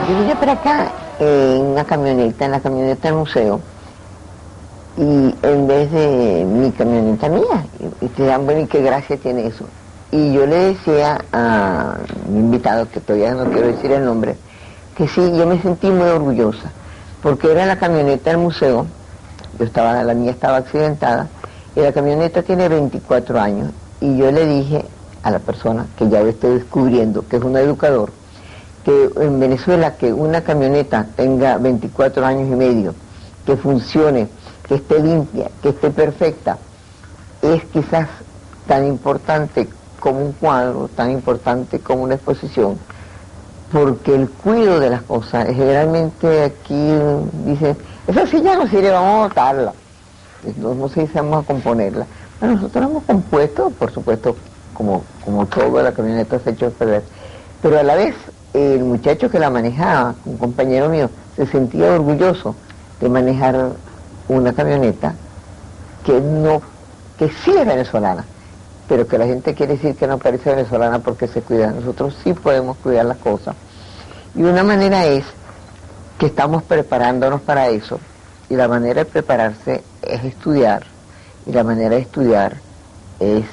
Yo vine para acá en una camioneta, en la camioneta del museo, y en vez de mi camioneta mía, y te dan, bueno, ¿y qué gracia tiene eso? Y yo le decía a mi invitado, que todavía no quiero decir el nombre, que sí, yo me sentí muy orgullosa, porque era la camioneta del museo, la mía estaba accidentada, y la camioneta tiene 24 años, y yo le dije a la persona, que ya lo estoy descubriendo, que es un educador, que en Venezuela que una camioneta tenga 24 años y medio, que funcione, que esté limpia, que esté perfecta, es quizás tan importante como un cuadro, tan importante como una exposición, porque el cuidado de las cosas, generalmente aquí dicen, esa silla no sirve, vamos a botarla, no se dice vamos a componerla. Bueno, nosotros hemos compuesto, por supuesto, como todo, la camioneta se ha hecho perder, pero a la vez el muchacho que la manejaba, un compañero mío, se sentía orgulloso de manejar una camioneta que sí es venezolana, pero que la gente quiere decir que no parece venezolana porque se cuida. Nosotros sí podemos cuidar las cosas. Y una manera es que estamos preparándonos para eso, y la manera de prepararse es estudiar, y la manera de estudiar es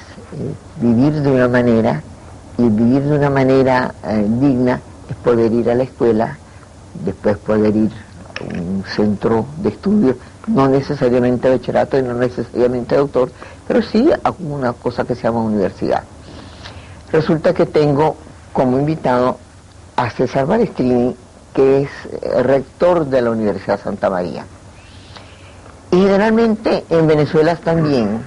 vivir de una manera, y vivir de una manera digna es poder ir a la escuela, después poder ir a un centro de estudio, no necesariamente bachillerato y no necesariamente doctor, pero sí a una cosa que se llama universidad. Resulta que tengo como invitado a César Balestrini, que es rector de la Universidad Santa María. Y generalmente en Venezuela también,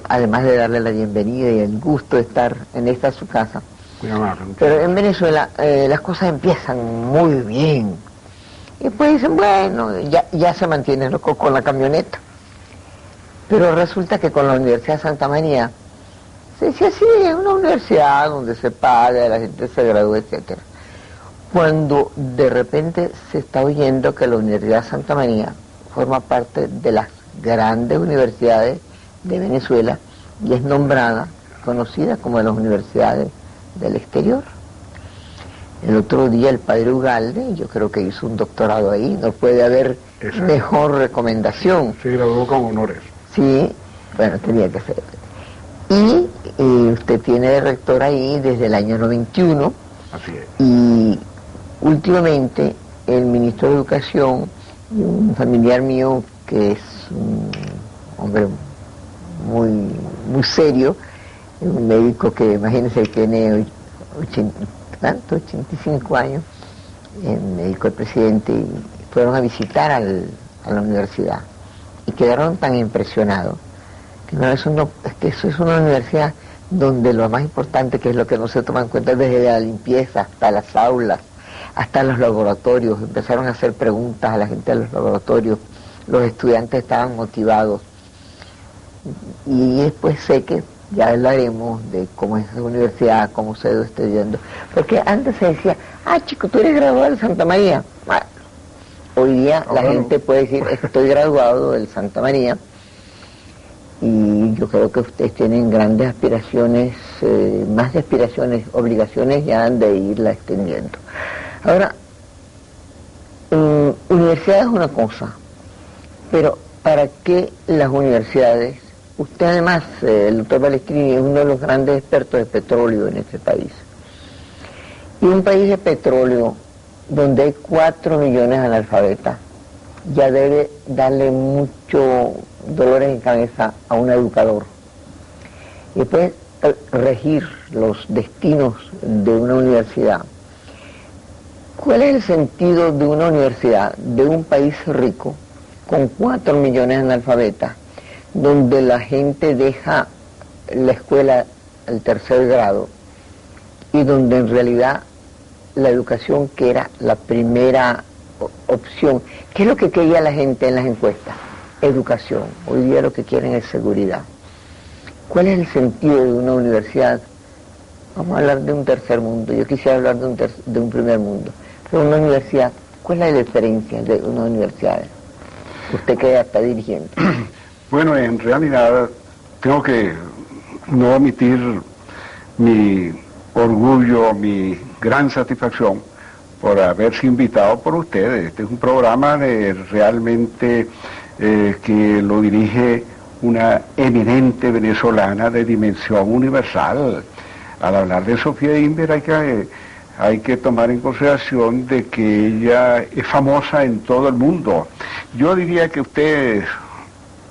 además de darle la bienvenida y el gusto de estar en esta su casa, pero en Venezuela las cosas empiezan muy bien. Y pues dicen, bueno, ya se mantienen con la camioneta. Pero resulta que con la Universidad de Santa María se decía, sí, es una universidad donde se paga, la gente se gradúa, etc. Cuando de repente se está oyendo que la Universidad de Santa María forma parte de las grandes universidades de Venezuela y es nombrada, conocida como de las universidades del exterior. El otro día el padre Ugalde, yo creo que hizo un doctorado ahí, no puede haber mejor recomendación. Se graduó con honores. Sí, bueno, tenía que ser. Y usted tiene de rector ahí desde el año 91. Así es. Y últimamente el ministro de Educación, un familiar mío que es un hombre muy serio, un médico que imagínense tiene 85 años, médico del presidente, y fueron a visitar a la universidad y quedaron tan impresionados que no, es que eso es una universidad donde lo más importante, que es lo que no se toma en cuenta, desde la limpieza hasta las aulas, hasta los laboratorios, empezaron a hacer preguntas a la gente de los laboratorios, los estudiantes estaban motivados, y después sé que ya hablaremos de cómo es la universidad, cómo se está estudiando, porque antes se decía, chico, tú eres graduado de Santa María. Bueno, hoy día la gente puede decir, estoy graduado del Santa María, y yo creo que ustedes tienen grandes aspiraciones, más de aspiraciones, obligaciones ya han de irla extendiendo. Ahora, universidad es una cosa, pero ¿para qué las universidades? Usted además, el doctor Balestrini, es uno de los grandes expertos de petróleo en este país. Y un país de petróleo donde hay 4 millones de analfabetas ya debe darle mucho dolores en cabeza a un educador. Y después regir los destinos de una universidad. ¿Cuál es el sentido de una universidad de un país rico con 4 millones de analfabetas, donde la gente deja la escuela al 3er grado y donde en realidad la educación, que era la primera opción, ¿qué es lo que quería la gente en las encuestas? Educación. Hoy día lo que quieren es seguridad. ¿Cuál es el sentido de una universidad? Vamos a hablar de un tercer mundo, yo quisiera hablar de un primer mundo, pero una universidad, ¿cuál es la diferencia de una universidad? Usted que ya está dirigiendo. Bueno, en realidad tengo que no omitir mi orgullo, mi gran satisfacción por haberse invitado por ustedes. Este es un programa realmente que lo dirige una eminente venezolana de dimensión universal. Al hablar de Sofía Inver hay que tomar en consideración de que ella es famosa en todo el mundo. Yo diría que ustedes,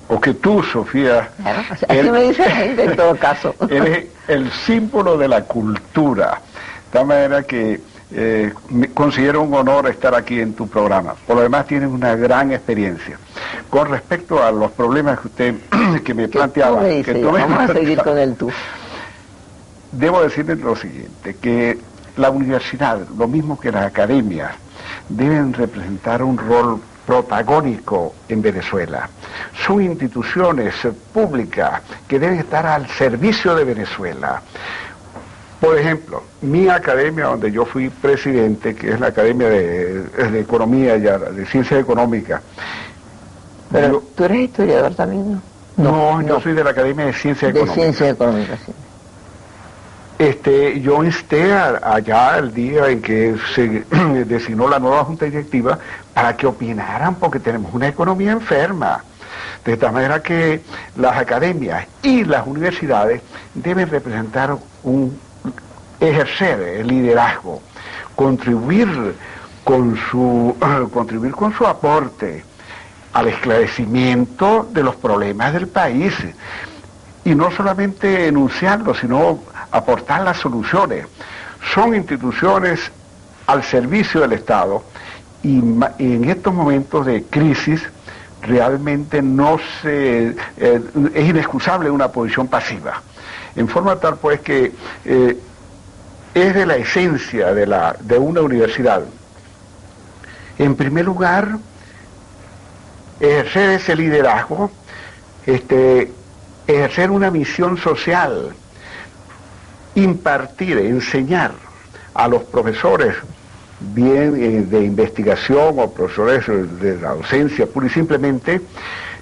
o que tú, Sofía, claro, así me dice la gente en todo caso, eres el símbolo de la cultura. De tal manera que me considero un honor estar aquí en tu programa. Por lo demás, tienes una gran experiencia. Con respecto a los problemas que usted que me planteaba, vamos a seguir con el tú. Debo decirle lo siguiente, que la universidad, lo mismo que las academias, deben representar un rol protagónico en Venezuela. Son instituciones públicas que deben estar al servicio de Venezuela. Por ejemplo, mi academia, donde yo fui presidente, que es la Academia de Economía, de Ciencias Económicas. Pero tú eres historiador también, ¿no? No, yo soy de la Academia de Ciencias Económicas. De Ciencias Económicas, sí. Yo insté allá el día en que se designó la nueva junta directiva para que opinaran, porque tenemos una economía enferma. De tal manera que las academias y las universidades deben representar ejercer el liderazgo, contribuir con su aporte al esclarecimiento de los problemas del país. Y no solamente enunciarlos, sino aportar las soluciones. Son instituciones al servicio del Estado y en estos momentos de crisis realmente es inexcusable una posición pasiva. En forma tal pues que es de la esencia de una universidad, en primer lugar, ejercer ese liderazgo, ejercer una misión social, impartir, enseñar a los profesores, bien de investigación o profesores de la docencia, pura y simplemente,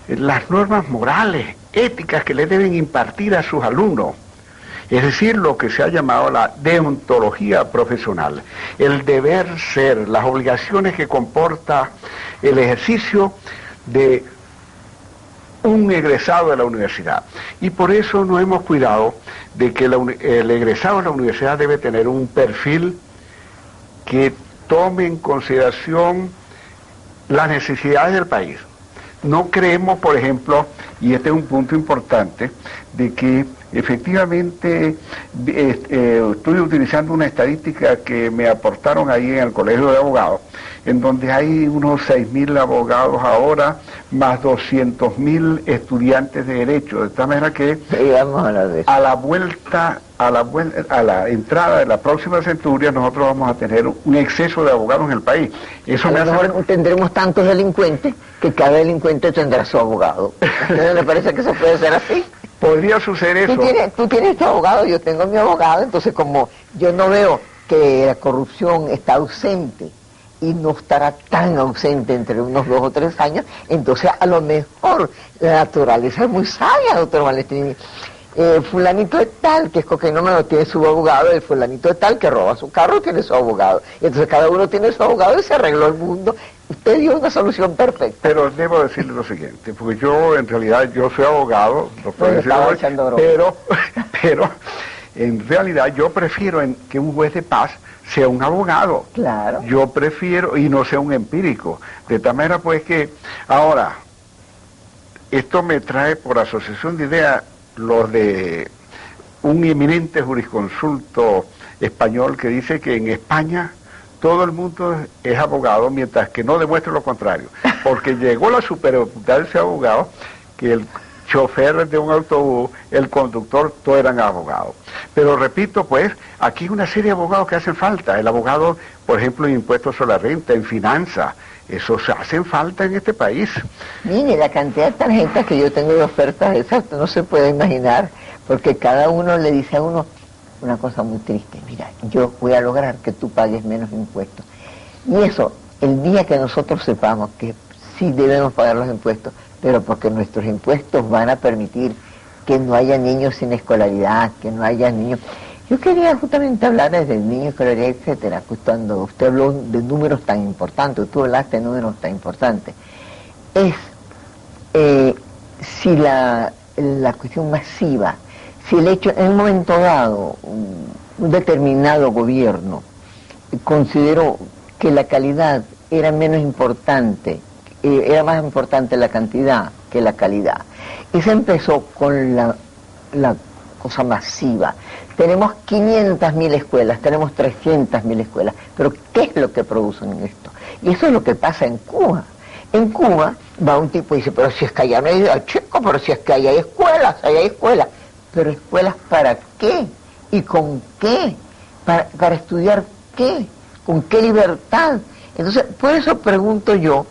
las normas morales, éticas que le deben impartir a sus alumnos. Es decir, lo que se ha llamado la deontología profesional, el deber ser, las obligaciones que comporta el ejercicio de un egresado de la universidad. Y por eso nos hemos cuidado de que el egresado de la universidad debe tener un perfil que tome en consideración las necesidades del país. No creemos, por ejemplo, y este es un punto importante, de que efectivamente estoy utilizando una estadística que me aportaron ahí en el Colegio de Abogados, en donde hay unos 6.000 abogados ahora, más 200.000 estudiantes de Derecho, de tal manera que a la entrada de la próxima centuria nosotros vamos a tener un exceso de abogados en el país. Eso a lo mejor tendremos tantos delincuentes que cada delincuente tendrá su abogado. ¿No le parece que eso puede ser así? Podría suceder eso. Tú tienes tu abogado, yo tengo mi abogado, entonces como yo no veo que la corrupción está ausente y no estará tan ausente entre unos 2 o 3 años, entonces a lo mejor la naturaleza es muy sabia, doctor Valentini. Fulanito de tal, que es cocainómano, tiene su abogado, el fulanito de tal que roba su carro tiene su abogado. Y entonces cada uno tiene su abogado y se arregló el mundo. Usted dio una solución perfecta. Pero debo decirle lo siguiente, porque yo en realidad soy abogado, pero en realidad yo prefiero que un juez de paz sea un abogado. Claro. Yo prefiero, y no sea un empírico. De tal manera pues que, ahora, esto me trae por asociación de ideas los de un eminente jurisconsulto español que dice que en España todo el mundo es abogado mientras que no demuestre lo contrario, porque llegó la superioridad de ese abogado, que el chofer de un autobús, el conductor, todos eran abogados. Pero repito, pues, aquí hay una serie de abogados que hacen falta. El abogado, por ejemplo, en impuestos sobre la renta, en finanzas, eso se hacen falta en este país. Mire, la cantidad de tarjetas que yo tengo de ofertas, exacto, no se puede imaginar, porque cada uno le dice a uno una cosa muy triste: mira, yo voy a lograr que tú pagues menos impuestos. Y eso, el día que nosotros sepamos que sí debemos pagar los impuestos, pero porque nuestros impuestos van a permitir que no haya niños sin escolaridad, que no haya niños... Yo quería justamente hablar desde el niño, escolaridad, etcétera, pues cuando usted habló de números tan importantes, tú hablaste de números tan importantes, es si la cuestión masiva, si el hecho, en un momento dado, un determinado gobierno consideró que la calidad era menos importante, era más importante la cantidad que la calidad, y se empezó con la cosa masiva. Tenemos 500.000 escuelas, tenemos 300.000 escuelas, pero ¿qué es lo que producen esto? Y eso es lo que pasa en Cuba. En Cuba va un tipo y dice, pero si es que allá no hay chico, pero si es que allá hay escuelas, pero escuelas ¿para qué? ¿Y con qué? ¿Para estudiar qué? ¿Con qué libertad? Entonces, por eso pregunto yo,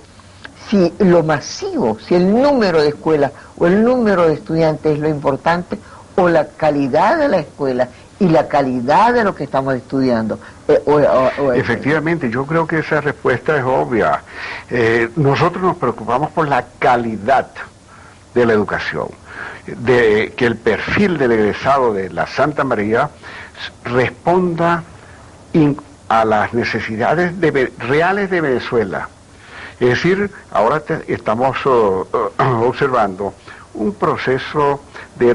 si lo masivo, si el número de escuelas o el número de estudiantes es lo importante, o la calidad de la escuela y la calidad de lo que estamos estudiando. Efectivamente, yo creo que esa respuesta es obvia. Nosotros nos preocupamos por la calidad de la educación, de que el perfil del egresado de la Santa María responda a las necesidades reales de Venezuela. Es decir, ahora estamos observando un proceso de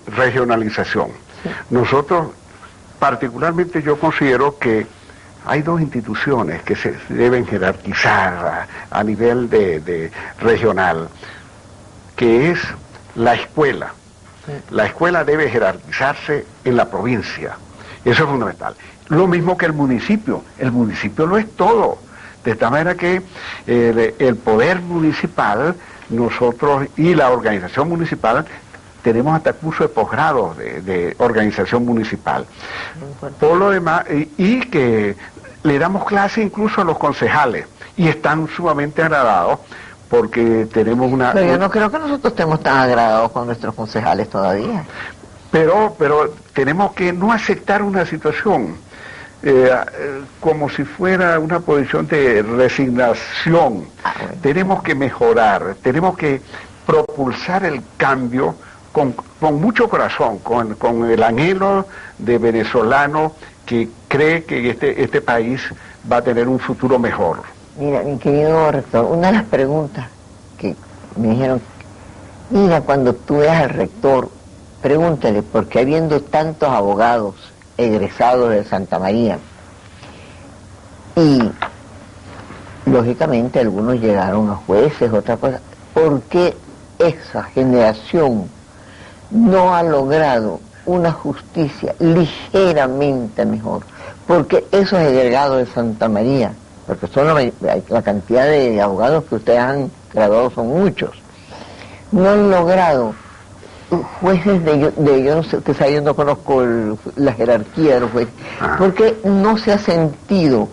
regionalización. Sí. Nosotros, particularmente yo considero que hay dos instituciones que se deben jerarquizar a nivel de regional, que es la escuela. Sí. La escuela debe jerarquizarse en la provincia, eso es fundamental. Lo mismo que el municipio lo es todo, de tal manera que el poder municipal, nosotros y la organización municipal tenemos hasta curso de posgrado de organización municipal. Por lo demás, y que le damos clase incluso a los concejales, y están sumamente agradados porque tenemos una... Pero yo no creo que nosotros estemos tan agradados con nuestros concejales todavía. Pero tenemos que no aceptar una situación como si fuera una posición de resignación. Bueno. Tenemos que mejorar, tenemos que propulsar el cambio con mucho corazón, con el anhelo de venezolano que cree que este país va a tener un futuro mejor. Mira, mi querido rector, una de las preguntas que me dijeron, mira, cuando tú veas al rector, pregúntale, porque habiendo tantos abogados egresados de Santa María, y lógicamente algunos llegaron a jueces, otra cosa, ¿por qué esa generación no ha logrado una justicia ligeramente mejor? Porque esos egresados de Santa María, porque son la cantidad de abogados que ustedes han graduado son muchos, no han logrado jueces yo no sé, que yo no conozco la jerarquía de los jueces, porque no se ha sentido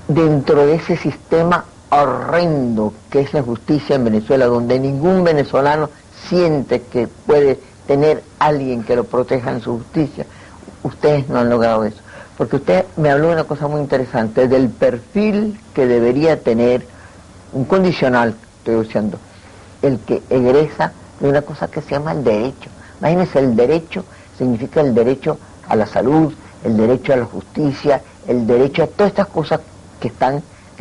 dentro de ese sistema horrendo que es la justicia en Venezuela, donde ningún venezolano siente que puede tener alguien que lo proteja en su justicia. Ustedes no han logrado eso, porque usted me habló de una cosa muy interesante, del perfil que debería tener un condicional, estoy diciendo, el que egresa de una cosa que se llama el derecho. Imagínense, el derecho significa el derecho a la salud, el derecho a la justicia, el derecho a todas estas cosas que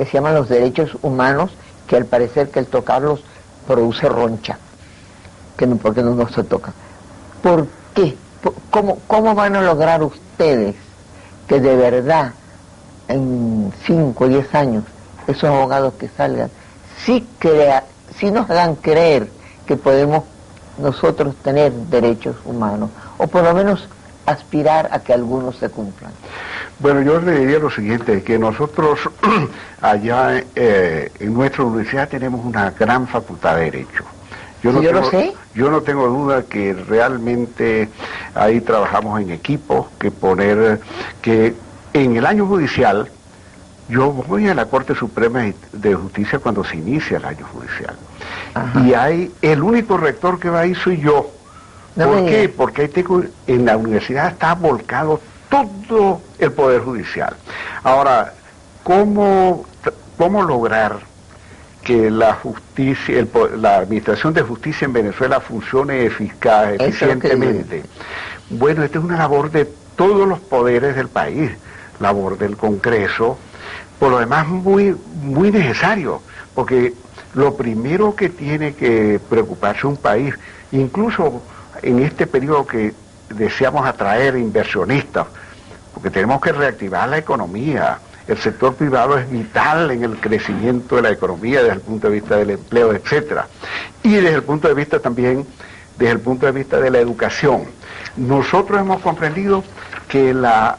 se llaman los derechos humanos, que al parecer que el tocarlos produce roncha, porque no se tocan. ¿Por qué? ¿Cómo van a lograr ustedes que de verdad en 5 o 10 años esos abogados que salgan sí nos hagan creer que podemos nosotros tener derechos humanos, o por lo menos aspirar a que algunos se cumplan? Bueno, yo le diría lo siguiente, que nosotros allá en nuestra universidad tenemos una gran facultad de Derecho. Yo no tengo duda que realmente ahí trabajamos en equipo, que en el año judicial, yo voy a la Corte Suprema de Justicia cuando se inicia el año judicial. Ajá. Y el único rector que va ahí soy yo. ¿Por qué? Porque en la universidad está volcado todo el Poder Judicial. Ahora, ¿cómo lograr que la justicia, la administración de justicia en Venezuela funcione eficientemente? Bueno, esta es una labor de todos los poderes del país, labor del Congreso, por lo demás muy, muy necesario, porque lo primero que tiene que preocuparse un país, incluso en este periodo que deseamos atraer inversionistas, porque tenemos que reactivar la economía. El sector privado es vital en el crecimiento de la economía desde el punto de vista del empleo, etcétera. Y desde el punto de vista también, desde el punto de vista de la educación. Nosotros hemos comprendido que la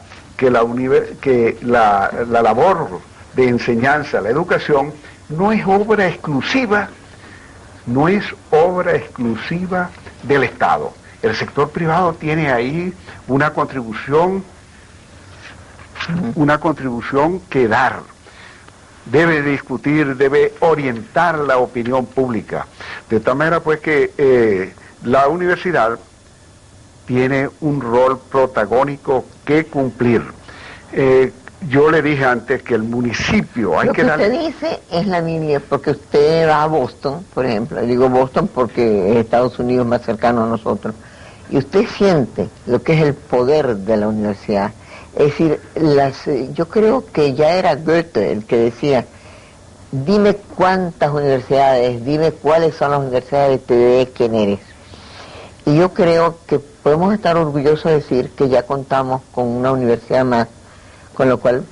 labor de enseñanza, la educación, no es obra exclusiva del Estado. El sector privado tiene ahí una contribución que dar. Debe discutir, debe orientar la opinión pública. De tal manera pues que la universidad tiene un rol protagónico que cumplir. Yo le dije antes que el municipio hay que darle... Lo que usted dice es la línea, porque usted va a Boston, por ejemplo, digo Boston porque es Estados Unidos más cercano a nosotros, y usted siente lo que es el poder de la universidad. Es decir, yo creo que ya era Goethe el que decía, dime cuántas universidades, dime cuáles son las universidades, te diré quién eres. Y yo creo que podemos estar orgullosos de decir que ya contamos con una universidad más, con lo cual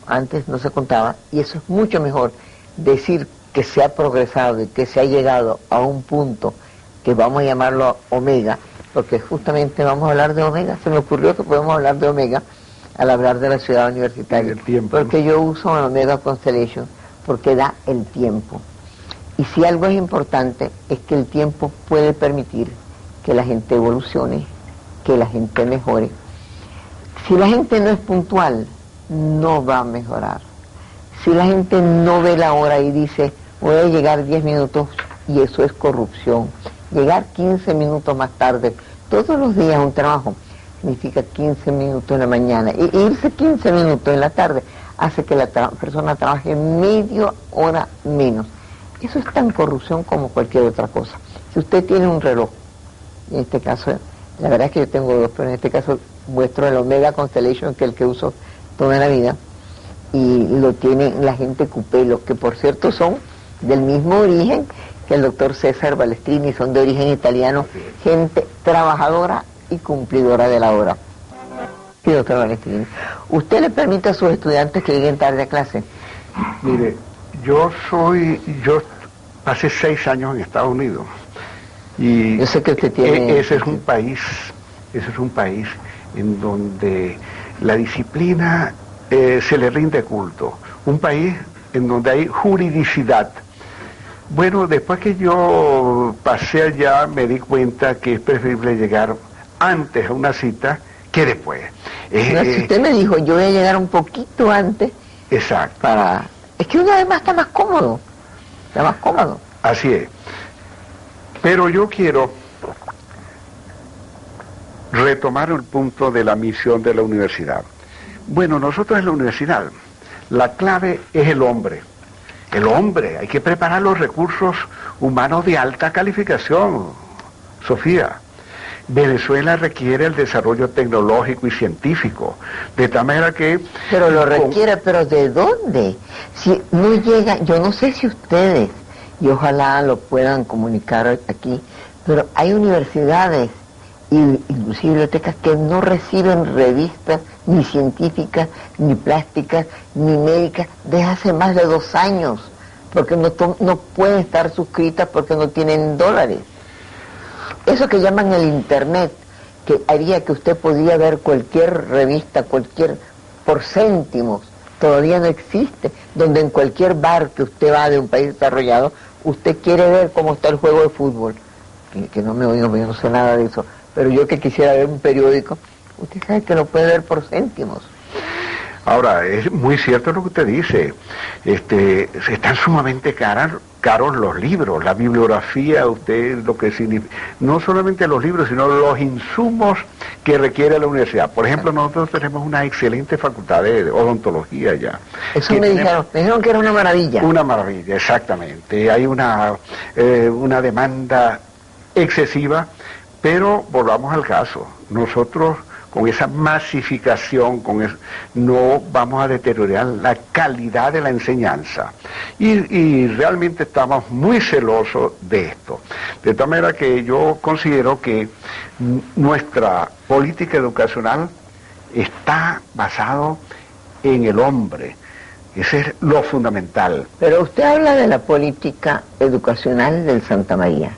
antes no se contaba, y eso es mucho mejor, decir que se ha progresado y que se ha llegado a un punto que vamos a llamarlo Omega, porque justamente vamos a hablar de Omega, se me ocurrió que podemos hablar de Omega al hablar de la ciudad universitaria, el tiempo, porque yo uso el Omega Constellation porque da el tiempo, y si algo es importante es que el tiempo puede permitir que la gente evolucione, que la gente mejore. Si la gente no es puntual, no va a mejorar. Si la gente no ve la hora y dice, voy a llegar 10 minutos, y eso es corrupción. Llegar 15 minutos más tarde, todos los días a un trabajo, significa 15 minutos en la mañana. Y irse 15 minutos en la tarde hace que la persona trabaje media hora menos. Eso es tan corrupción como cualquier otra cosa. Si usted tiene un reloj, en este caso, la verdad es que yo tengo dos, pero en este caso muestro el Omega Constellation, que es el que uso toda la vida, y lo tiene la gente Cupelo, que por cierto son del mismo origen que el doctor César Balestrini, son de origen italiano, gente trabajadora y cumplidora de la hora. Sí, doctor Balestrini. ¿Usted le permite a sus estudiantes que lleguen tarde a clase? Mire, yo pasé 6 años en Estados Unidos, y yo sé que usted tiene... ese es un país en donde la disciplina se le rinde culto, un país en donde hay juridicidad. Bueno, después que yo pasé allá me di cuenta que es preferible llegar antes a una cita que después. No, si usted me dijo, yo voy a llegar un poquito antes. Exacto. Es que uno además está más cómodo. Así es. Pero yo quiero retomar el punto de la misión de la universidad. Bueno, nosotros en la universidad, la clave es el hombre. El hombre, hay que preparar los recursos humanos de alta calificación, Sofía. Venezuela requiere el desarrollo tecnológico y científico, de tal manera que... Pero lo requiere, ¿pero de dónde? Si no llega, yo no sé si ustedes, y ojalá lo puedan comunicar aquí, pero hay universidades y inclusive bibliotecas que no reciben revistas ni científicas, ni plásticas, ni médicas desde hace más de 2 años, porque no pueden estar suscritas porque no tienen dólares. Eso que llaman el internet, que haría que usted podía ver cualquier revista, por céntimos, todavía no existe, donde en cualquier bar que usted va de un país desarrollado, usted quiere ver cómo está el juego de fútbol, que no me oigo, yo no sé nada de eso, pero yo que quisiera ver un periódico, usted sabe que lo puede ver por céntimos. Ahora, es muy cierto lo que usted dice, están sumamente caros los libros, la bibliografía, usted lo que significa, no solamente los libros, sino los insumos que requiere la universidad. Por ejemplo, nosotros tenemos una excelente facultad de odontología ya. Eso me dijeron que era una maravilla. Una maravilla, exactamente. Hay una demanda excesiva, pero volvamos al caso. Nosotros con esa masificación, no vamos a deteriorar la calidad de la enseñanza. Y realmente estamos muy celosos de esto. De tal manera que yo considero que nuestra política educacional está basado en el hombre. Ese es lo fundamental. Pero usted habla de la política educacional del Santa María,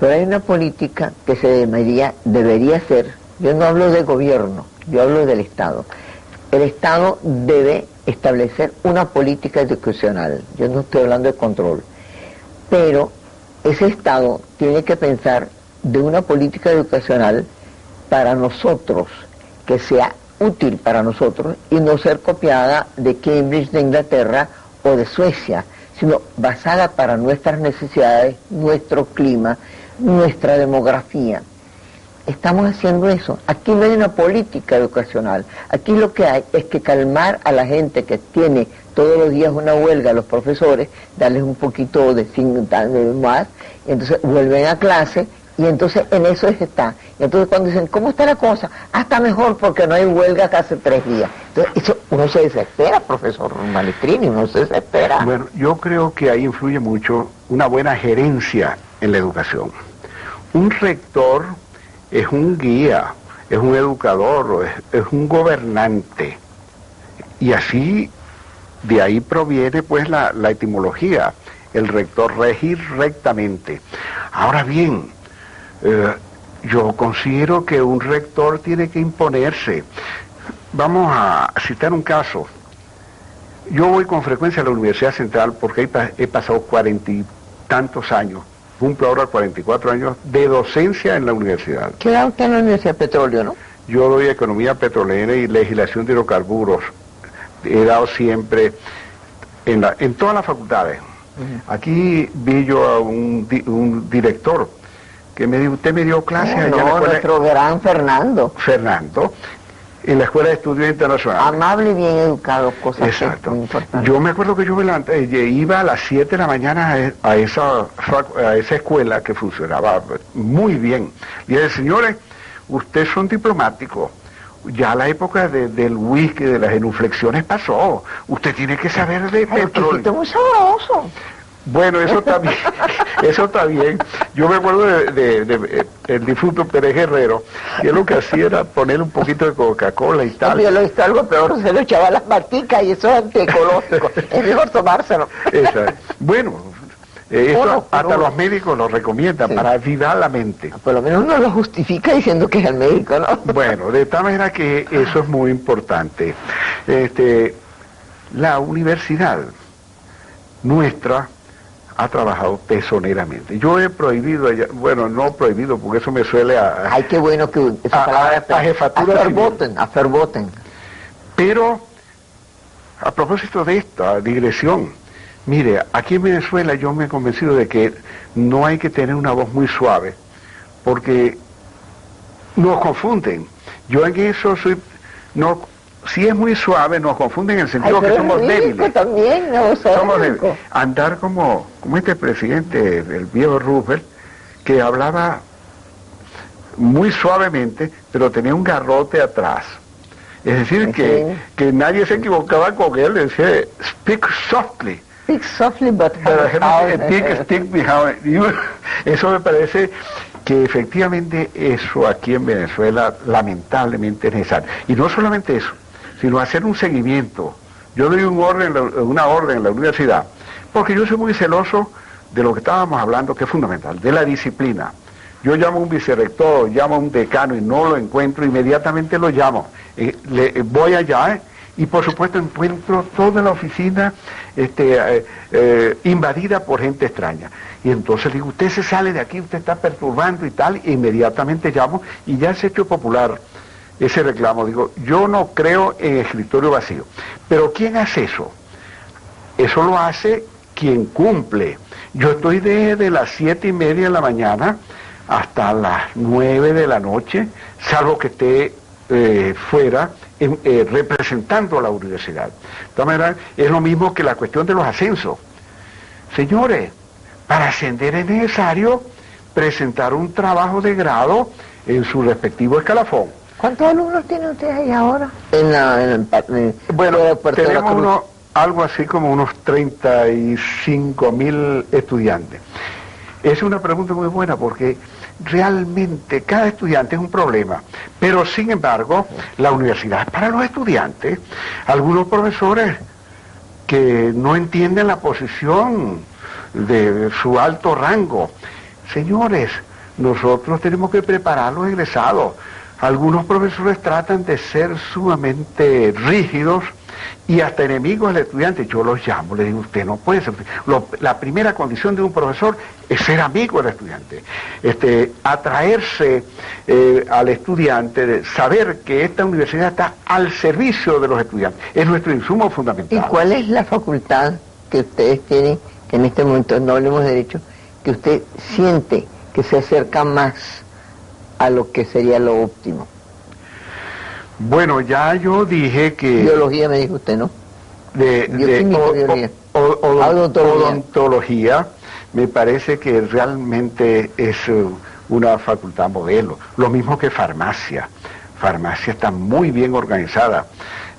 pero hay una política que debería ser, yo no hablo de gobierno, yo hablo del Estado. El Estado debe establecer una política educacional, yo no estoy hablando de control, pero ese Estado tiene que pensar de una política educacional para nosotros, que sea útil para nosotros y no ser copiada de Cambridge, de Inglaterra o de Suecia, sino basada para nuestras necesidades, nuestro clima, nuestra demografía. Estamos haciendo eso. Aquí no hay una política educacional. Aquí lo que hay es que calmar a la gente que tiene todos los días una huelga, a los profesores, darles un poquito de más, y entonces vuelven a clase. Y entonces en eso está. Y entonces cuando dicen, ¿cómo está la cosa? Está mejor porque no hay huelga hace 3 días. Entonces eso, uno se desespera, profesor Maestrini, uno se desespera. Bueno, yo creo que ahí influye mucho una buena gerencia en la educación. Un rector es un guía, es un educador, es un gobernante. Y así, de ahí proviene pues la etimología, el rector, regir rectamente. Ahora bien, yo considero que un rector tiene que imponerse. Vamos a citar un caso. Yo voy con frecuencia a la Universidad Central porque he pasado 40 y tantos años, cumplo ahora 44 años de docencia en la universidad. ¿Qué da usted en la Universidad de Petróleo, no? Yo doy economía petrolera y legislación de hidrocarburos. He dado siempre en todas las facultades. Aquí vi yo a un director que me dijo, usted me dio clase allá en la escuela, nuestro gran Fernando, en la Escuela de Estudios Internacionales. amable y bien educado, cosa Exacto. muy importante. Yo me acuerdo que yo me levanté, iba a las 7 de la mañana a esa escuela que funcionaba muy bien. Y dije, señores, ustedes son diplomáticos, ya la época del whisky, de las genuflexiones pasó, usted tiene que saber de petróleo. Esto es muy sabroso. Bueno, eso también, eso está bien. Yo me acuerdo de el difunto Pérez Guerrero, y él lo que hacía era poner un poquito de Coca-Cola y tal. Yo lo he visto algo peor, se lo echaba a las maticas y eso es antiecológico. Es mejor tomárselo. Exacto. Bueno, esto hasta los médicos lo recomiendan, sí, para avivar la mente. Por lo menos uno lo justifica diciendo que es el médico, ¿no? Bueno, de tal manera que eso es muy importante. La universidad nuestra ha trabajado tesoneramente. Yo he prohibido, bueno, no prohibido, porque eso me suele Ay, qué bueno que esa palabra a jefatura a verboten. Pero, a propósito de esta digresión, mire, aquí en Venezuela yo me he convencido de que no hay que tener una voz muy suave, porque nos confunden. Yo en eso si es muy suave, nos confunden en el sentido que somos débiles. También, no, somos débiles. Andar como este presidente, el viejo Roosevelt, que hablaba muy suavemente, pero tenía un garrote atrás. Es decir, que nadie se equivocaba con él, decía, speak softly. Speak softly, but speak behind you. Eso me parece que efectivamente eso aquí en Venezuela lamentablemente es necesario. Y no solamente eso, sino hacer un seguimiento. Yo doy una orden en la universidad, porque yo soy muy celoso de lo que estábamos hablando, que es fundamental, de la disciplina. Yo llamo a un vicerrector, llamo a un decano y no lo encuentro, inmediatamente lo llamo. Voy allá y por supuesto encuentro toda la oficina invadida por gente extraña. Y entonces digo, usted se sale de aquí, usted está perturbando y tal, e inmediatamente llamo y ya se ha hecho popular ese reclamo. Digo, yo no creo en escritorio vacío. Pero ¿quién hace eso? Eso lo hace quien cumple. Yo estoy desde las 7:30 de la mañana hasta las 9 de la noche, salvo que esté fuera representando a la universidad. De todas maneras, es lo mismo que la cuestión de los ascensos. Señores, para ascender es necesario presentar un trabajo de grado en su respectivo escalafón. ¿Cuántos alumnos tienen ustedes ahí ahora? Bueno, tenemos algo así como unos 35.000 estudiantes. Es una pregunta muy buena porque realmente cada estudiante es un problema, pero sin embargo la universidad es para los estudiantes. Algunos profesores que no entienden la posición de su alto rango. Señores, nosotros tenemos que preparar a los egresados. Algunos profesores tratan de ser sumamente rígidos y hasta enemigos del estudiante. Yo los llamo, les digo, usted no puede ser. La primera condición de un profesor es ser amigo del estudiante, atraerse al estudiante, saber que esta universidad está al servicio de los estudiantes. Es nuestro insumo fundamental. ¿Y cuál es la facultad que ustedes tienen, que en este momento no hablemos de derecho, que usted siente que se acerca más a lo que sería lo óptimo? Bueno, ya yo dije que... Biología me dijo usted, ¿no? Odontología, me parece que realmente es una facultad modelo. Lo mismo que farmacia. Farmacia está muy bien organizada.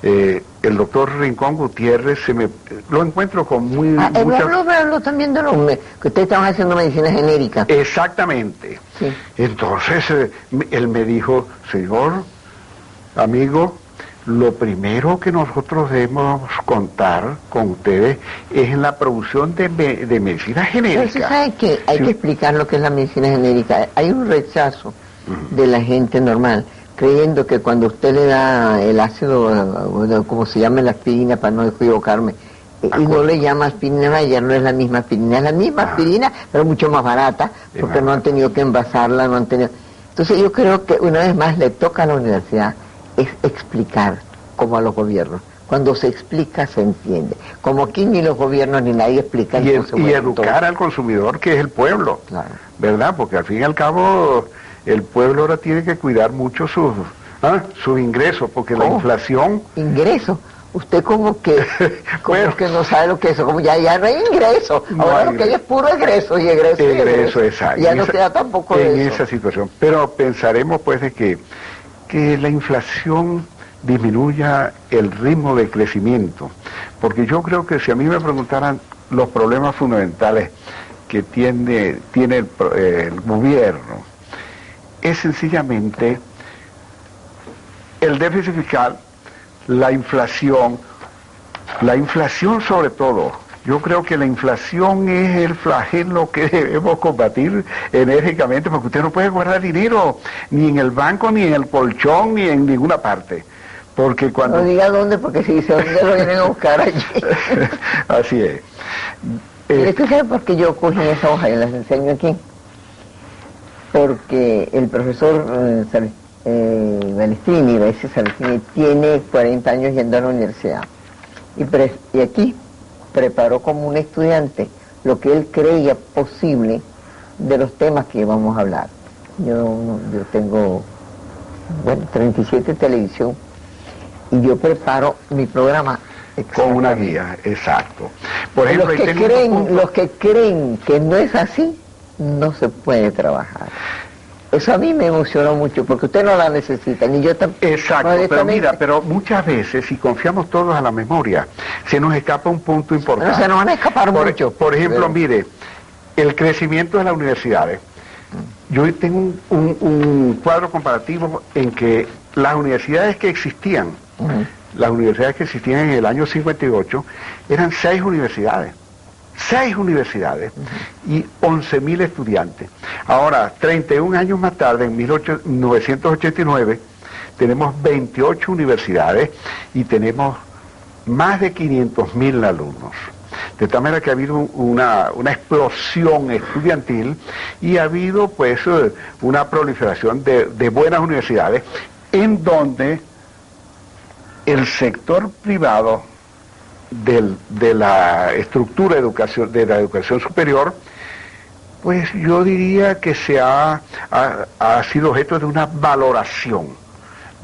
El doctor Rincón Gutiérrez lo encuentro con mucha... Habló también de que ustedes estaban haciendo medicina genérica. Exactamente. Sí. Entonces, él me dijo, señor, amigo, lo primero que nosotros debemos contar con ustedes es en la producción de medicina genérica. Pero usted sabe que hay que explicar lo que es la medicina genérica. Hay un rechazo de la gente normal, creyendo que cuando usted le da el ácido, como se llama la aspirina, para no equivocarme, y no le llama aspirina, ya no es la misma aspirina, es la misma aspirina, pero mucho más barata, porque no han tenido que envasarla, no han tenido... Entonces yo creo que una vez más le toca a la universidad es explicar, como a los gobiernos. Cuando se explica, se entiende. Como aquí ni los gobiernos ni nadie explica. Y educar al consumidor, que es el pueblo, claro, ¿verdad? Porque al fin y al cabo el pueblo ahora tiene que cuidar mucho sus ingresos, porque la inflación... ¿Ingresos? Usted como que no sabe lo que es eso, como ya no hay ingreso, ahora lo que hay es puro egreso y egreso. Exacto. Ya no queda tampoco de eso. En esa situación, pero pensaremos pues de que la inflación disminuya el ritmo de crecimiento, porque yo creo que si a mí me preguntaran los problemas fundamentales que tiene el gobierno, es sencillamente el déficit fiscal, la inflación sobre todo. Yo creo que la inflación es el flagelo que debemos combatir enérgicamente, porque usted no puede guardar dinero ni en el banco, ni en el colchón, ni en ninguna parte. Porque cuando... No diga dónde, porque si dice dónde lo vienen a buscar allí. Así es. ¿Usted sabe por qué yo cogí esa hoja y las enseño aquí? Porque el profesor Balestrini, tiene 40 años yendo a la universidad. Y aquí preparó como un estudiante lo que él creía posible de los temas que vamos a hablar. Yo tengo, 37 televisión y yo preparo mi programa con una guía, exacto. Por ejemplo, los que creen que no es así, no se puede trabajar. Eso a mí me emocionó mucho, porque usted no la necesita, ni yo tampoco. Exacto, pero muchas veces, si confiamos todos a la memoria, se nos escapa un punto importante. No, se nos van a escapar mucho. Por ejemplo, mire, el crecimiento de las universidades. Yo tengo un cuadro comparativo en que las universidades que existían, en el año 58, eran 6 universidades. 6 universidades y 11.000 estudiantes. Ahora, 31 años más tarde, en 1989, tenemos 28 universidades y tenemos más de 500.000 alumnos. De tal manera que ha habido una explosión estudiantil y ha habido pues una proliferación de buenas universidades en donde el sector privado de la estructura de la educación superior, pues yo diría que ha sido objeto de una valoración.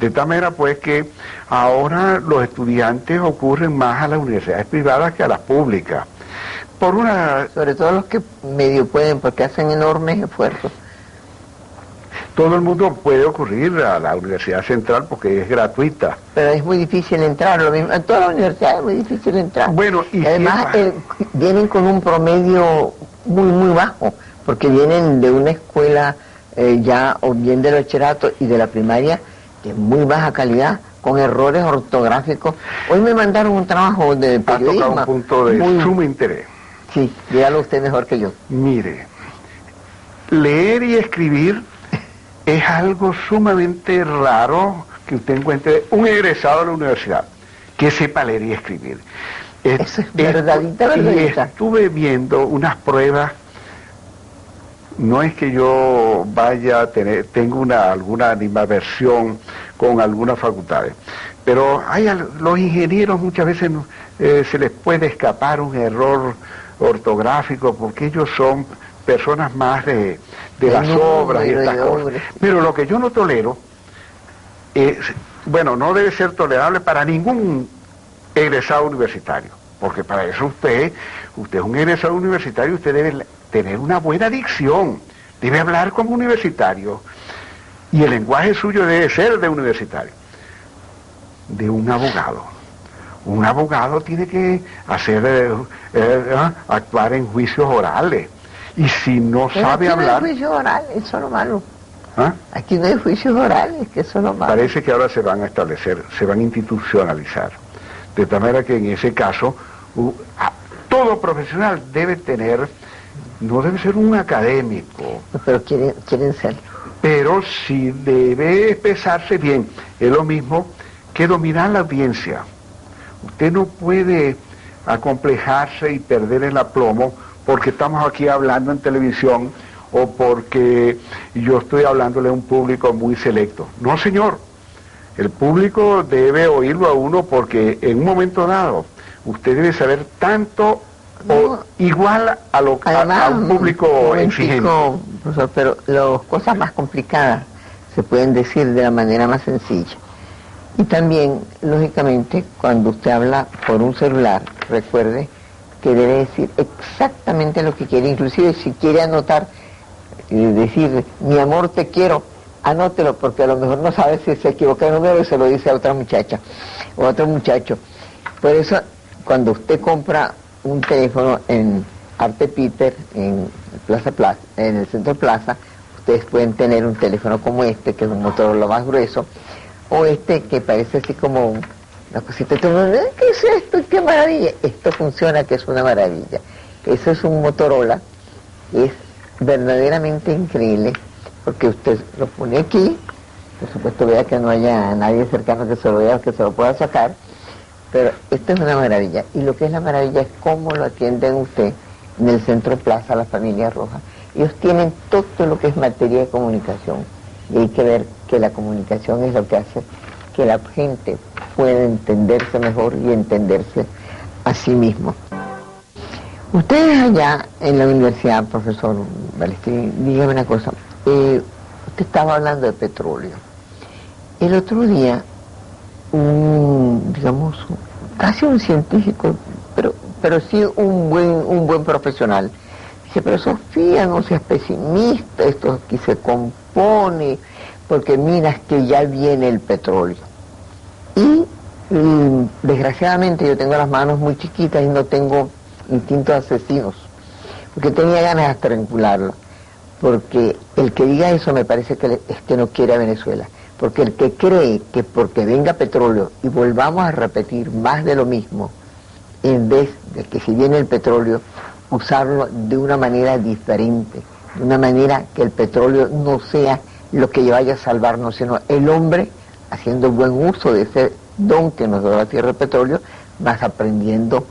De tal manera pues que ahora los estudiantes ocurren más a las universidades privadas que a las públicas. Sobre todo los que medio pueden, porque hacen enormes esfuerzos. todo el mundo puede ocurrir a la Universidad Central porque es gratuita. Pero es muy difícil entrar, lo mismo, en todas las universidades es muy difícil entrar. Bueno, y además vienen con un promedio muy bajo, porque vienen de una escuela ya o bien del bachillerato y de la primaria de muy baja calidad, con errores ortográficos. Hoy me mandaron un trabajo de periodismo. Ha tocado un punto de sumo interés. Sí, dígalo usted mejor que yo. Mire, leer y escribir es algo sumamente raro que usted encuentre un egresado de la universidad que sepa leer y escribir. Eso es verdadita. Y estuve viendo unas pruebas. No es que yo vaya a tengo alguna animadversión con algunas facultades, pero los ingenieros muchas veces se les puede escapar un error ortográfico porque ellos son personas más de las obras y estas cosas. Pero lo que yo no tolero es, bueno, no debe ser tolerable para ningún egresado universitario, porque para eso usted es un egresado universitario, usted debe tener una buena dicción, debe hablar como universitario, y el lenguaje suyo debe ser de universitario. De un abogado. Un abogado tiene que actuar en juicios orales, y si no sabe hablar... No hay juicios orales, eso es lo malo. ¿Ah? Aquí no hay juicios orales, que eso es lo malo. Parece que ahora se van a establecer, se van a institucionalizar, de tal manera que en ese caso todo profesional debe tener, no debe ser un académico, pero quieren serlo, pero sí debe expresarse bien. Es lo mismo que dominar la audiencia. Usted no puede acomplejarse y perder el aplomo porque estamos aquí hablando en televisión o porque yo estoy hablándole a un público muy selecto. No, señor. El público debe oírlo a uno porque en un momento dado usted debe saber tanto o igual a un público exigente. Profesor, pero las cosas más complicadas se pueden decir de la manera más sencilla. Y también, lógicamente, cuando usted habla por un celular, recuerde que debe decir exactamente lo que quiere, inclusive si quiere anotar, decir, mi amor te quiero, anótelo, porque a lo mejor no sabe si se equivoca el número y se lo dice a otra muchacha o a otro muchacho. Por eso, cuando usted compra un teléfono en Arte Peter, en Plaza, en el Centro Plaza, ustedes pueden tener un teléfono como este, que es un Motorola más grueso, o este que parece así como una cosita, ¿qué es esto? ¡Qué maravilla! Esto funciona, que es una maravilla. Eso es un Motorola, es verdaderamente increíble, porque usted lo pone aquí, por supuesto vea que no haya nadie cercano que se lo vea, que se lo pueda sacar, pero esto es una maravilla. Y lo que es la maravilla es cómo lo atienden usted en el Centro Plaza, la familia Roja. Ellos tienen todo lo que es materia de comunicación, y hay que ver que la comunicación es lo que hace que la gente pueda entenderse mejor y entenderse a sí mismo. Ustedes allá en la universidad, profesor Balestrini, dígame una cosa, usted estaba hablando de petróleo. El otro día, casi un científico, pero sí un buen profesional, dice, pero Sofía, no seas pesimista, esto aquí se compone, porque miras que ya viene el petróleo. Y desgraciadamente yo tengo las manos muy chiquitas y no tengo instintos asesinos, porque tenía ganas de estrangularlo, porque el que diga eso me parece que es que no quiere a Venezuela, porque el que cree que porque venga petróleo y volvamos a repetir más de lo mismo, en vez de que si viene el petróleo, usarlo de una manera diferente, de una manera que el petróleo no sea lo que vaya a salvarnos, sino el hombre haciendo buen uso de ese don que nos da la tierra del petróleo, vas aprendiendo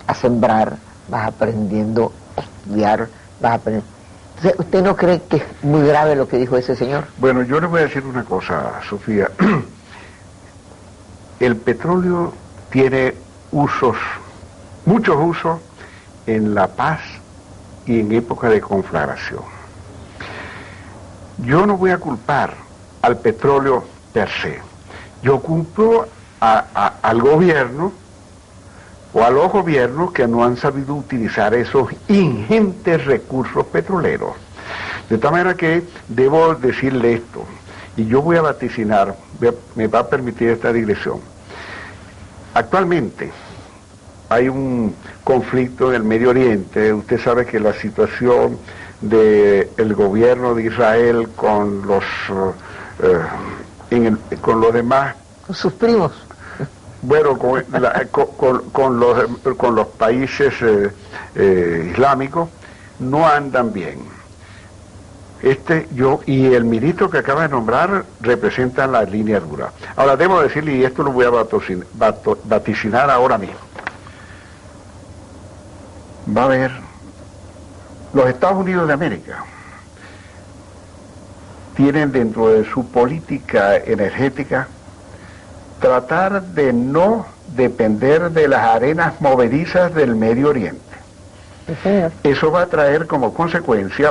a sembrar, vas aprendiendo a estudiar, vas aprendiendo. Entonces, ¿usted no cree que es muy grave lo que dijo ese señor? Bueno, yo le voy a decir una cosa, Sofía. El petróleo tiene usos, muchos usos en la paz y en época de conflagración. Yo no voy a culpar al petróleo per se. Yo culpo al gobierno o a los gobiernos que no han sabido utilizar esos ingentes recursos petroleros. De tal manera que debo decirle esto, y yo voy a vaticinar, me va a permitir esta digresión. Actualmente hay un conflicto en el Medio Oriente. Usted sabe que la situación del gobierno de Israel con los demás, con sus primos, bueno, con los países islámicos, no andan bien. Y el ministro que acaba de nombrar representa la línea dura. Ahora debo decirle, y esto lo voy a vaticinar ahora mismo, va a haber los Estados Unidos de América tienen dentro de su política energética tratar de no depender de las arenas movedizas del Medio Oriente. Sí, eso va a traer como consecuencia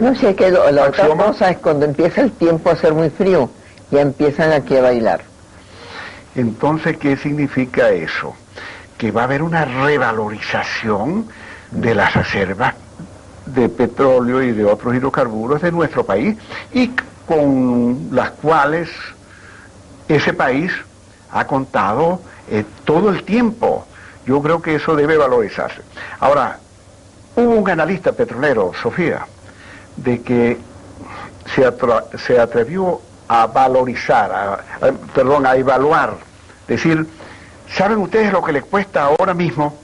No sé, que la otra cosa es cuando empieza el tiempo a ser muy frío, ya empiezan aquí a bailar. Entonces, ¿qué significa eso? Que va a haber una revalorización de las reservas de petróleo y de otros hidrocarburos de nuestro país, y con las cuales ese país ha contado todo el tiempo. Yo creo que eso debe valorizarse. Ahora, hubo un analista petrolero, Sofía, de que se atrevió a valorizar, a evaluar, decir, ¿saben ustedes lo que les cuesta ahora mismo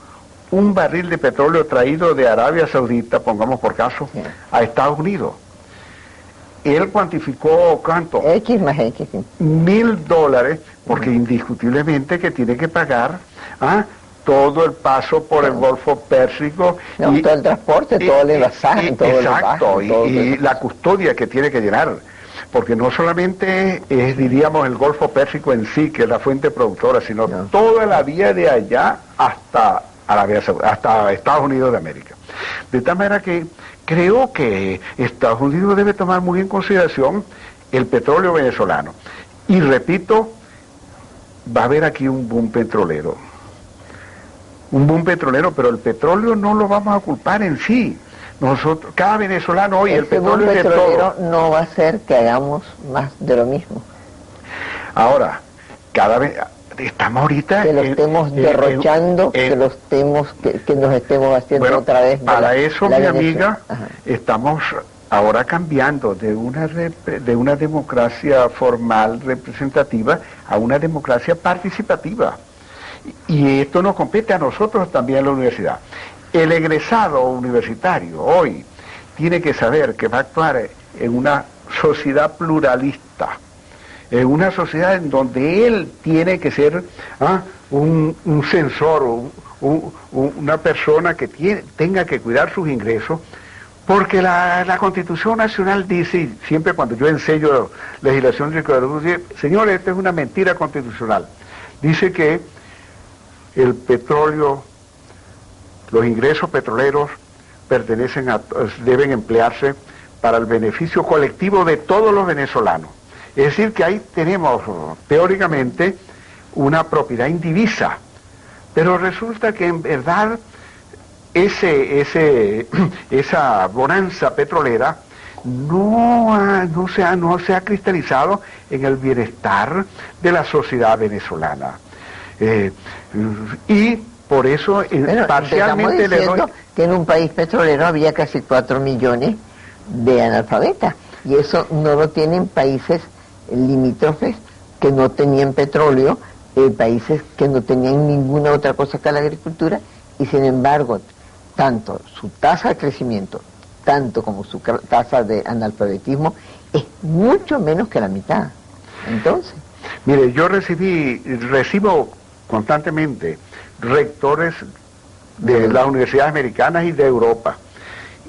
un barril de petróleo traído de Arabia Saudita, pongamos por caso, a Estados Unidos? Él cuantificó, ¿cuánto? X más X. Sí. $1.000, porque indiscutiblemente que tiene que pagar todo el paso por el Golfo Pérsico. No, y todo el transporte, todo el envasaje, todo el exacto, y la custodia que tiene que llenar. Porque no solamente es, diríamos, el Golfo Pérsico en sí, que es la fuente productora, sino toda la vía de allá hasta Estados Unidos de América. De tal manera que creo que Estados Unidos debe tomar muy en consideración el petróleo venezolano. Y repito, va a haber aquí un boom petrolero. Un boom petrolero, pero el petróleo no lo vamos a culpar en sí. Nosotros, cada venezolano hoy, el petróleo es de todo. No va a ser que hagamos más de lo mismo. Ahora, cada vez estamos ahorita que lo estemos derrochando, que nos estemos haciendo otra vez. Para eso, mi amiga, estamos ahora cambiando de una democracia formal representativa a una democracia participativa. Y esto nos compete a nosotros también en la universidad. El egresado universitario hoy tiene que saber que va a actuar en una sociedad pluralista, en una sociedad en donde él tiene que ser un censor, una persona que tenga que cuidar sus ingresos, porque la Constitución Nacional dice, y siempre cuando yo enseño legislación dice, señores, esta es una mentira constitucional. Dice que el petróleo, los ingresos petroleros deben emplearse para el beneficio colectivo de todos los venezolanos. Es decir, que ahí tenemos teóricamente una propiedad indivisa, pero resulta que en verdad esa bonanza petrolera no se ha cristalizado en el bienestar de la sociedad venezolana. Y por eso parcialmente le doy que en un país petrolero había casi 4 millones de analfabetas, y eso no lo tienen países limítrofes que no tenían petróleo, países que no tenían ninguna otra cosa que la agricultura, y sin embargo tanto su tasa de crecimiento tanto como su tasa de analfabetismo es mucho menos que la mitad. Entonces, mire, yo recibo constantemente rectores de las universidades americanas y de Europa,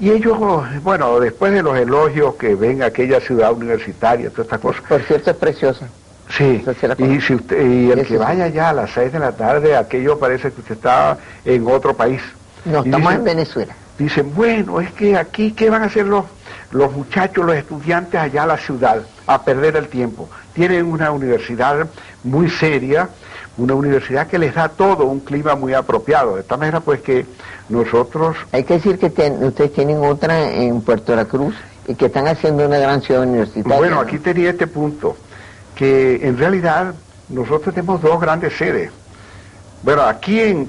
y ellos, bueno, después de los elogios que ven aquella ciudad universitaria, todas estas cosas. Por cierto, es preciosa. Sí, y el que vaya allá a las 6 de la tarde, aquello parece que usted está en otro país. No, estamos en Venezuela. Dicen, bueno, es que aquí, ¿qué van a hacer los muchachos, los estudiantes allá a la ciudad? A perder el tiempo. Tienen una universidad muy seria, una universidad que les da todo un clima muy apropiado, de tal manera pues que nosotros... Hay que decir que ustedes tienen otra en Puerto La Cruz y que están haciendo una gran ciudad universitaria. Bueno, ¿no? aquí tenía este punto, que en realidad nosotros tenemos dos grandes sedes. Bueno, aquí en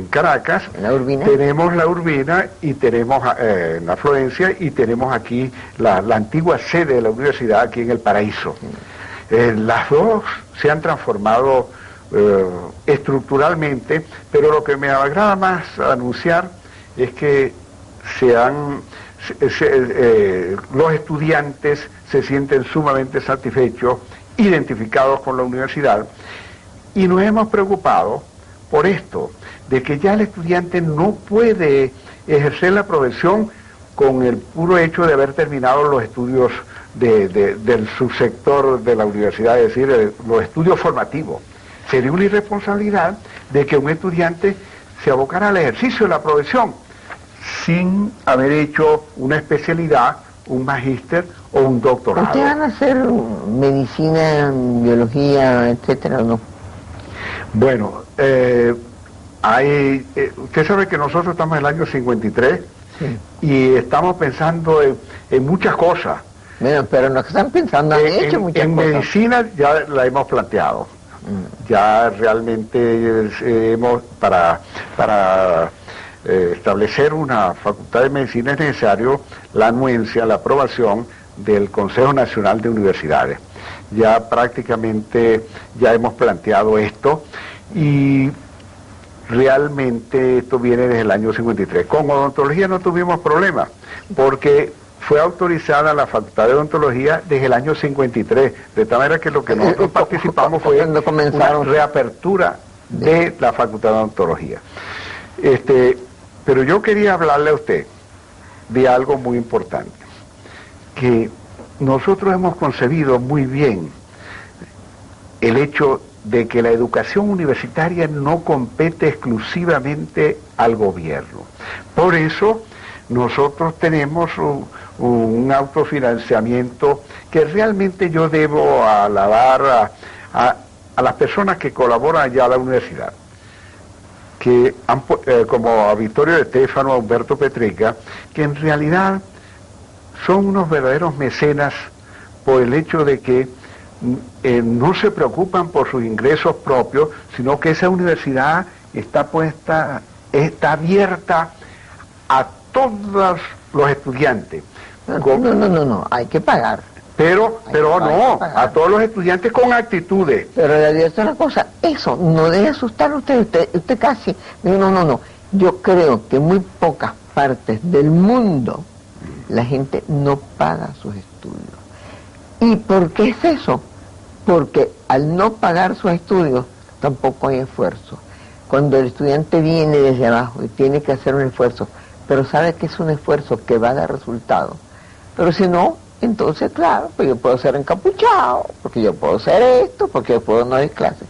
Caracas ¿La Urbina? tenemos la Urbina y tenemos la Florencia y tenemos aquí la antigua sede de la universidad aquí en El Paraíso. Las dos se han transformado estructuralmente, pero lo que me agrada más anunciar es que los estudiantes se sienten sumamente satisfechos, identificados con la universidad, y nos hemos preocupado por esto, de que ya el estudiante no puede ejercer la profesión con el puro hecho de haber terminado los estudios del subsector de la universidad, es decir, los estudios formativos. Sería una irresponsabilidad de que un estudiante se abocara al ejercicio de la profesión sin haber hecho una especialidad, un magíster o un doctorado. ¿Ustedes van a hacer medicina, biología, etcétera, o no? Bueno, usted sabe que nosotros estamos en el año 53 Sí. y estamos pensando en muchas cosas. Bueno, pero no están pensando, han hecho muchas en cosas. medicina ya la hemos planteado. Ya realmente para establecer una facultad de medicina es necesario la anuencia, la aprobación del Consejo Nacional de Universidades. Ya prácticamente ya hemos planteado esto y realmente esto viene desde el año 53. Con odontología no tuvimos problemas porque fue autorizada la Facultad de Odontología desde el año 53, de tal manera que lo que nosotros participamos fue una reapertura de la Facultad de Odontología. Pero yo quería hablarle a usted de algo muy importante, que nosotros hemos concebido muy bien el hecho de que la educación universitaria no compete exclusivamente al gobierno. Por eso nosotros tenemos un autofinanciamiento que realmente yo debo alabar a las personas que colaboran allá a la universidad, que como a Vittorio de Stefano, a Humberto Petrica, que en realidad son unos verdaderos mecenas por el hecho de que no se preocupan por sus ingresos propios, sino que esa universidad está abierta a todos los estudiantes. No, hay que pagar. Pero no, a todos los estudiantes con actitudes. Pero le digo una cosa, eso no debe asustar a usted casi. No. Yo creo que en muy pocas partes del mundo la gente no paga sus estudios. ¿Y por qué es eso? Porque al no pagar sus estudios tampoco hay esfuerzo. Cuando el estudiante viene desde abajo y tiene que hacer un esfuerzo, pero sabe que es un esfuerzo que va a dar resultado. Pero si no, entonces claro, pues yo puedo ser encapuchado, porque yo puedo hacer esto, porque yo puedo no dar clases.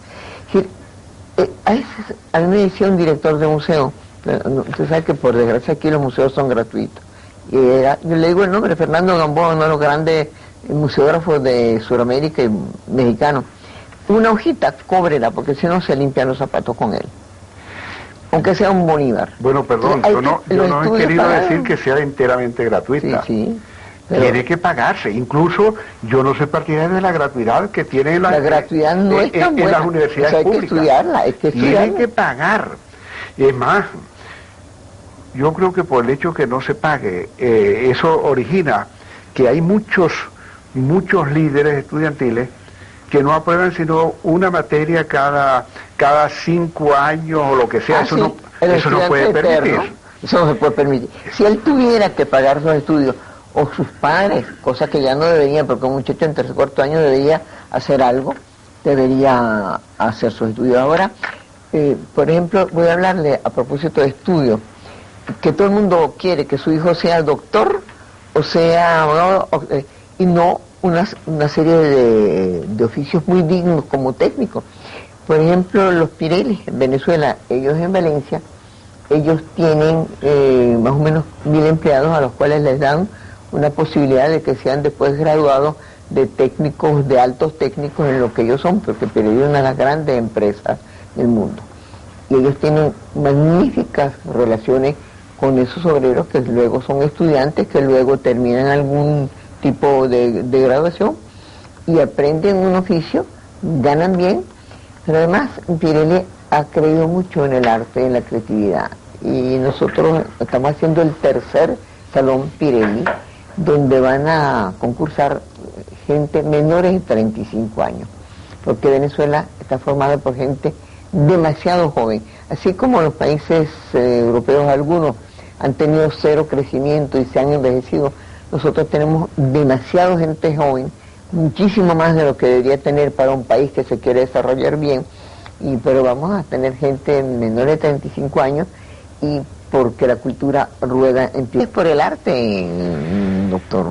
A mí me decía un director de museo, usted sabe que por desgracia aquí los museos son gratuitos. Yo le digo el nombre, Fernando Gamboa, uno de los grandes museógrafos de Sudamérica y mexicano. Una hojita, cóbrela, porque si no se limpian los zapatos con él. Aunque sea un bolívar. Bueno, perdón, yo no he querido decir que sea enteramente gratuita. Sí. Tiene que pagarse. Incluso yo no soy partidario de la gratuidad que tiene la gratuidad no es tan buena. En las universidades públicas. Hay que estudiarla. Tiene que pagar. Es más, yo creo que por el hecho que no se pague, eso origina que hay muchos líderes estudiantiles que no aprueban sino una materia cada 5 años o lo que sea. Eso no puede permitir. Eso no se puede permitir. Si él tuviera que pagar sus estudios, o sus padres, cosa que ya no deberían, porque un muchacho en tercer cuarto año debería hacer algo, debería hacer sus estudios. Ahora, por ejemplo, voy a hablarle a propósito de estudios, que todo el mundo quiere que su hijo sea doctor o sea abogado, y no una serie de oficios muy dignos como técnicos. Por ejemplo, los Pirelli en Venezuela, ellos en Valencia, ellos tienen más o menos 1000 empleados a los cuales les dan una posibilidad de que sean después graduados de técnicos, de altos técnicos en lo que ellos son, porque Pirelli es una de las grandes empresas del mundo. Y ellos tienen magníficas relaciones con esos obreros que luego son estudiantes, que luego terminan algún tipo de graduación y aprenden un oficio, ganan bien, pero además Pirelli ha creído mucho en el arte y en la creatividad. Y nosotros estamos haciendo el tercer Salón Pirelli, donde van a concursar gente menores de 35 años, porque Venezuela está formada por gente demasiado joven. Así como los países europeos, algunos han tenido cero crecimiento y se han envejecido, nosotros tenemos demasiado gente joven, muchísimo más de lo que debería tener para un país que se quiere desarrollar bien, pero vamos a tener gente menor de 35 años, y porque la cultura rueda en pie. ¿Es por el arte, doctor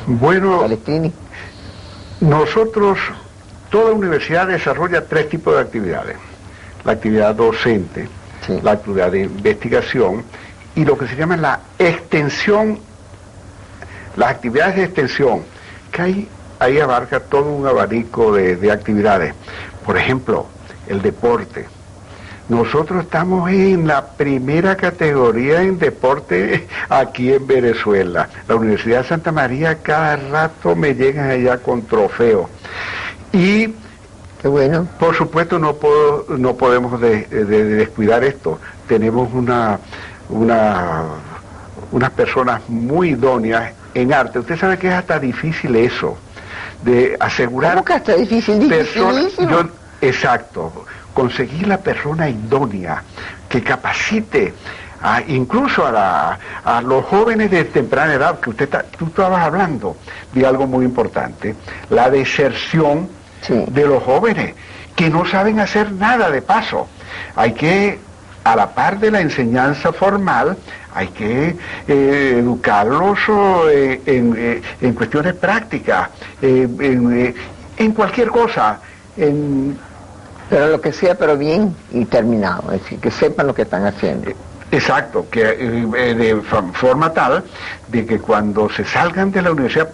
Balestrini? Nosotros, toda universidad desarrolla 3 tipos de actividades: la actividad docente, sí, la actividad de investigación y lo que se llama la extensión, las actividades de extensión, que ahí abarca todo un abanico de actividades. Por ejemplo, el deporte. Nosotros estamos en la primera categoría en deporte aquí en Venezuela. La Universidad de Santa María cada rato me llegan allá con trofeos. Y qué bueno. Por supuesto no podemos descuidar esto. Tenemos unas personas muy idóneas en arte. Usted sabe que es hasta difícil eso, de asegurar... ¿Cómo que hasta difícil? Exacto. Conseguir la persona idónea que capacite incluso a los jóvenes de temprana edad, que tú estabas hablando de algo muy importante, la deserción, sí, de los jóvenes que no saben hacer nada de paso. Hay que, a la par de la enseñanza formal, hay que educarlos en cuestiones prácticas, en cualquier cosa, pero lo que sea, pero bien y terminado, es decir, que sepan lo que están haciendo. Exacto, que de forma tal de que cuando se salgan de la universidad,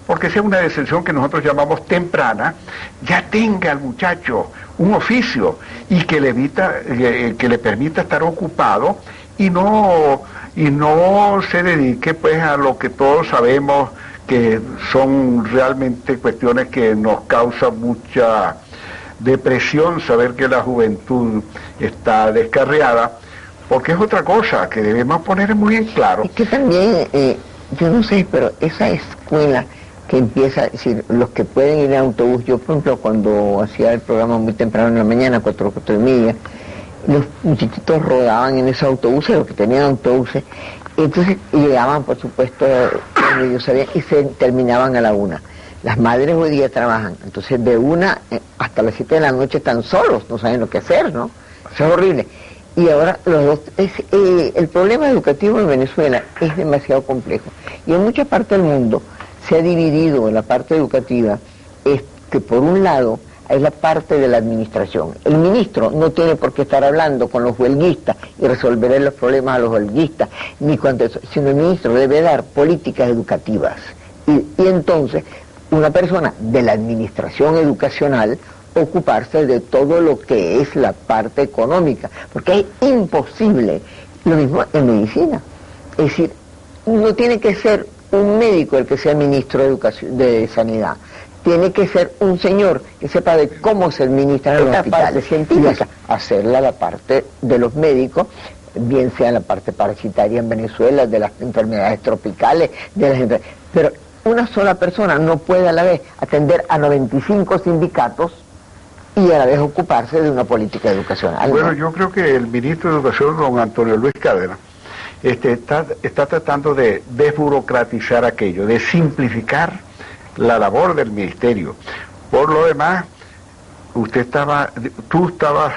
porque sea una deserción que nosotros llamamos temprana, ya tenga el muchacho un oficio y que le permita estar ocupado y no se dedique pues a lo que todos sabemos que son realmente cuestiones que nos causan mucha depresión, saber que la juventud está descarriada, porque es otra cosa que debemos poner muy en claro. Es que también, yo no sé, pero esa escuela que empieza, es decir, los que pueden ir en autobús, yo por ejemplo cuando hacía el programa muy temprano en la mañana, 4:30, los muchachitos rodaban en esos autobuses, los que tenían autobuses, entonces llegaban por supuesto, como ellos sabían, y se terminaban a la 1. Las madres hoy día trabajan, entonces de 1 hasta las 7 de la noche están solos, no saben lo que hacer, ¿no? Eso es horrible. Y ahora los dos, el problema educativo en Venezuela es demasiado complejo. Y en mucha parte del mundo se ha dividido la parte educativa, es que por un lado hay la parte de la administración. El ministro no tiene por qué estar hablando con los huelguistas y resolver los problemas a los huelguistas, ni cuanto eso, sino el ministro debe dar políticas educativas. Y entonces una persona de la administración educacional ocuparse de todo lo que es la parte económica, porque es imposible, lo mismo en medicina, es decir, no tiene que ser un médico el que sea ministro de Sanidad, tiene que ser un señor que sepa de cómo se administran los hospitales científicos, hacerla la parte de los médicos, bien sea la parte parasitaria en Venezuela, de las enfermedades tropicales, pero una sola persona no puede a la vez atender a 95 sindicatos y a la vez ocuparse de una política educacional. Bueno, yo creo que el ministro de Educación, don Antonio Luis Cárdenas, está tratando de desburocratizar aquello, de simplificar la labor del ministerio. Por lo demás, tú estabas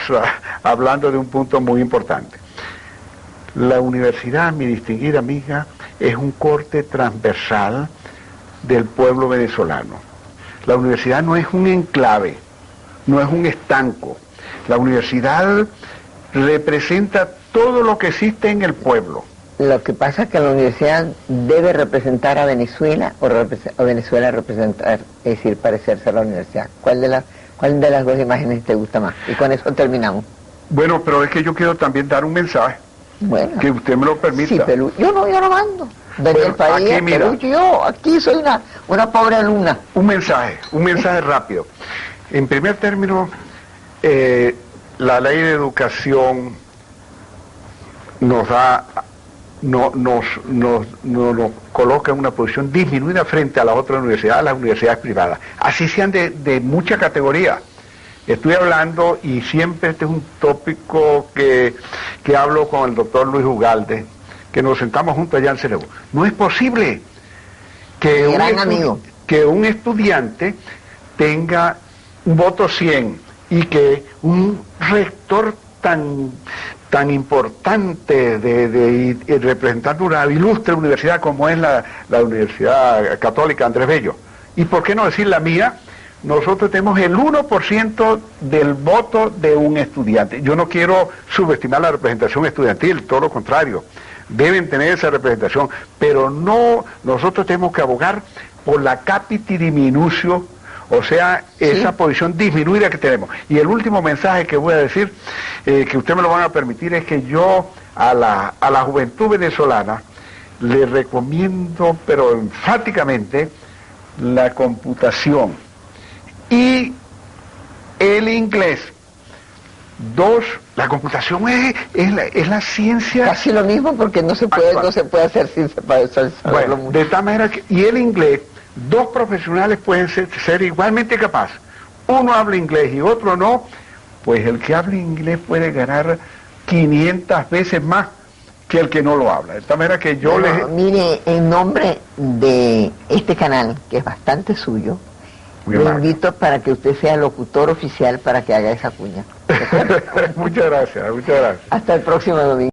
hablando de un punto muy importante. La universidad, mi distinguida amiga, es un corte transversal del pueblo venezolano. La universidad no es un enclave, no es un estanco. La universidad representa todo lo que existe en el pueblo. Lo que pasa es que la universidad debe representar a Venezuela o Venezuela representar, es decir, parecerse a la universidad. ¿Cuál de las dos imágenes te gusta más? Y con eso terminamos. Bueno, pero es que yo quiero también dar un mensaje Bueno. Que usted me lo permita. Sí, pero yo no mando. Daniel Bueno, Padilla, aquí, mira. Pelucho, yo aquí soy una pobre alumna. Un mensaje rápido. En primer término, la ley de educación nos coloca en una posición disminuida frente a las otras universidades, las universidades privadas, así sean de mucha categoría. Estoy hablando, y siempre este es un tópico que hablo con el doctor Luis Ugalde, que nos sentamos juntos allá en Cerebú. No es posible que un estudiante tenga un voto 100 y que un rector tan importante de representante de una ilustre universidad como es la Universidad Católica Andrés Bello, y por qué no decir la mía, nosotros tenemos el 1% del voto de un estudiante. Yo no quiero subestimar la representación estudiantil, todo lo contrario, deben tener esa representación, pero no, nosotros tenemos que abogar por la capiti diminutio, o sea, esa posición disminuida que tenemos. Y el último mensaje que voy a decir, que usted me lo van a permitir, es que yo a la juventud venezolana le recomiendo, pero enfáticamente, la computación y el inglés. La computación es la ciencia. Casi lo mismo, porque no se puede hacer sin saberlo bueno, mucho. de tal manera que, y el inglés, dos profesionales pueden ser igualmente capaces. Uno habla inglés y otro no, pues el que habla inglés puede ganar 500 veces más que el que no lo habla. De tal manera que yo Mire, en nombre de este canal, que es bastante suyo, le invito para que usted sea locutor oficial para que haga esa cuña. Muchas gracias. Hasta el próximo domingo.